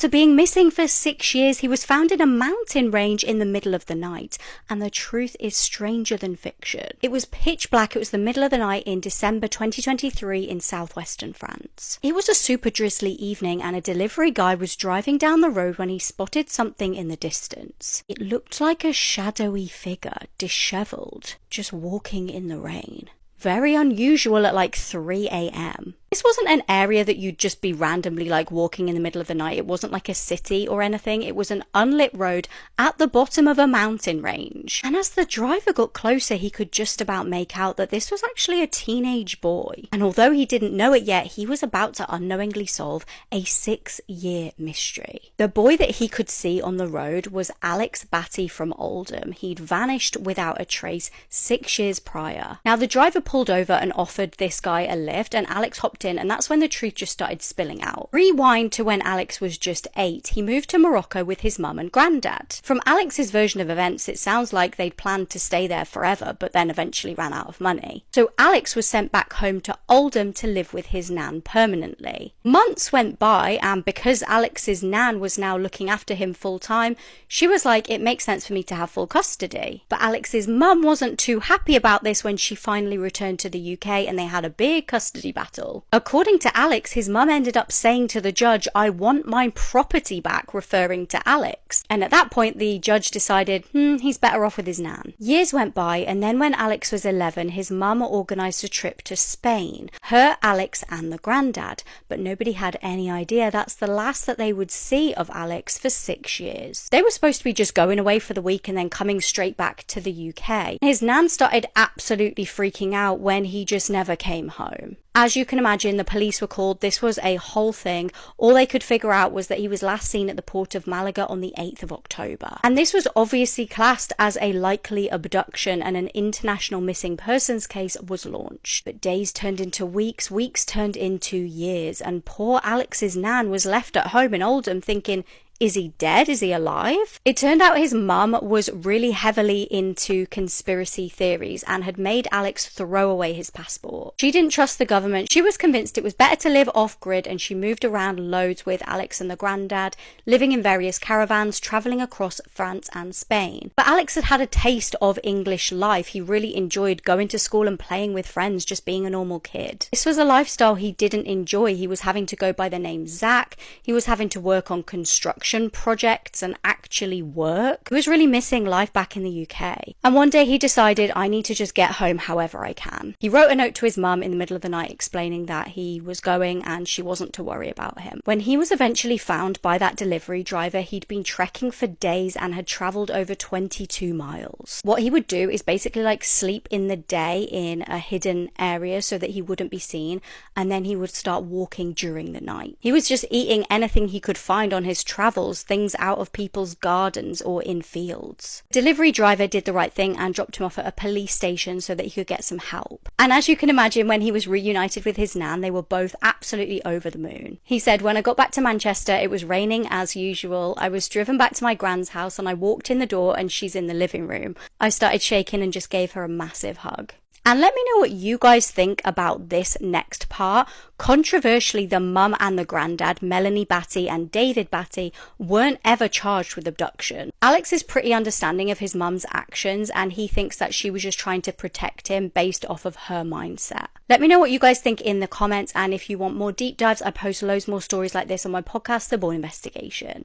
After being missing for 6 years, he was found in a mountain range in the middle of the night, and the truth is stranger than fiction. It was pitch black, it was the middle of the night in December 2023 in southwestern France. It was a super drizzly evening, and a delivery guy was driving down the road when he spotted something in the distance. It looked like a shadowy figure, disheveled, just walking in the rain. Very unusual at like 3 a.m. This wasn't an area that you'd just be randomly like walking in the middle of the night. It wasn't like a city or anything. It was an unlit road at the bottom of a mountain range. And as the driver got closer, he could just about make out that this was actually a teenage boy. And although he didn't know it yet, he was about to unknowingly solve a 6-year mystery. The boy that he could see on the road was Alex Batty from Oldham. He'd vanished without a trace 6 years prior. Now the driver pulled over and offered this guy a lift, and Alex hopped in, and that's when the truth just started spilling out. Rewind to when Alex was just 8. He moved to Morocco with his mum and granddad. From Alex's version of events, it sounds like they'd planned to stay there forever, but then eventually ran out of money. So Alex was sent back home to Oldham to live with his nan permanently. Months went by, and because Alex's nan was now looking after him full time, she was like, it makes sense for me to have full custody. But Alex's mum wasn't too happy about this when she finally returned to the UK, and they had a big custody battle. According to Alex, his mum ended up saying to the judge, "I want my property back," referring to Alex. And at that point, the judge decided, he's better off with his nan. Years went by, and then when Alex was 11, his mum organised a trip to Spain. Her, Alex, and the granddad. But nobody had any idea that's the last that they would see of Alex for 6 years. They were supposed to be just going away for the week and then coming straight back to the UK. His nan started absolutely freaking out when he just never came home. As you can imagine, the police were called. This was a whole thing. All they could figure out was that he was last seen at the port of Malaga on the 8th of October. And this was obviously classed as a likely abduction, and an international missing persons case was launched. But days turned into weeks, weeks turned into years, and poor Alex's nan was left at home in Oldham thinking, is he dead? Is he alive? It turned out his mum was really heavily into conspiracy theories and had made Alex throw away his passport. She didn't trust the government. She was convinced it was better to live off-grid, and she moved around loads with Alex and the granddad, living in various caravans, travelling across France and Spain. But Alex had had a taste of English life. He really enjoyed going to school and playing with friends, just being a normal kid. This was a lifestyle he didn't enjoy. He was having to go by the name Zach. He was having to work on construction projects and actually work. He was really missing life back in the UK. And one day he decided, I need to just get home however I can. He wrote a note to his mum in the middle of the night explaining that he was going and she wasn't to worry about him. When he was eventually found by that delivery driver, he'd been trekking for days and had travelled over 22 miles. What he would do is basically like sleep in the day in a hidden area so that he wouldn't be seen, and then he would start walking during the night. He was just eating anything he could find on his travels, things out of people's gardens or in fields. Delivery driver did the right thing and dropped him off at a police station so that he could get some help. And as you can imagine, when he was reunited with his nan, they were both absolutely over the moon. He said, when I got back to Manchester, it was raining as usual. I was driven back to my grand's house and I walked in the door and she's in the living room. I started shaking and just gave her a massive hug. And let me know what you guys think about this next part. Controversially, the mum and the granddad, Melanie Batty and David Batty, weren't ever charged with abduction. Alex is pretty understanding of his mum's actions, and he thinks that she was just trying to protect him based off of her mindset. Let me know what you guys think in the comments, and if you want more deep dives, I post loads more stories like this on my podcast, The Bourne Investigation.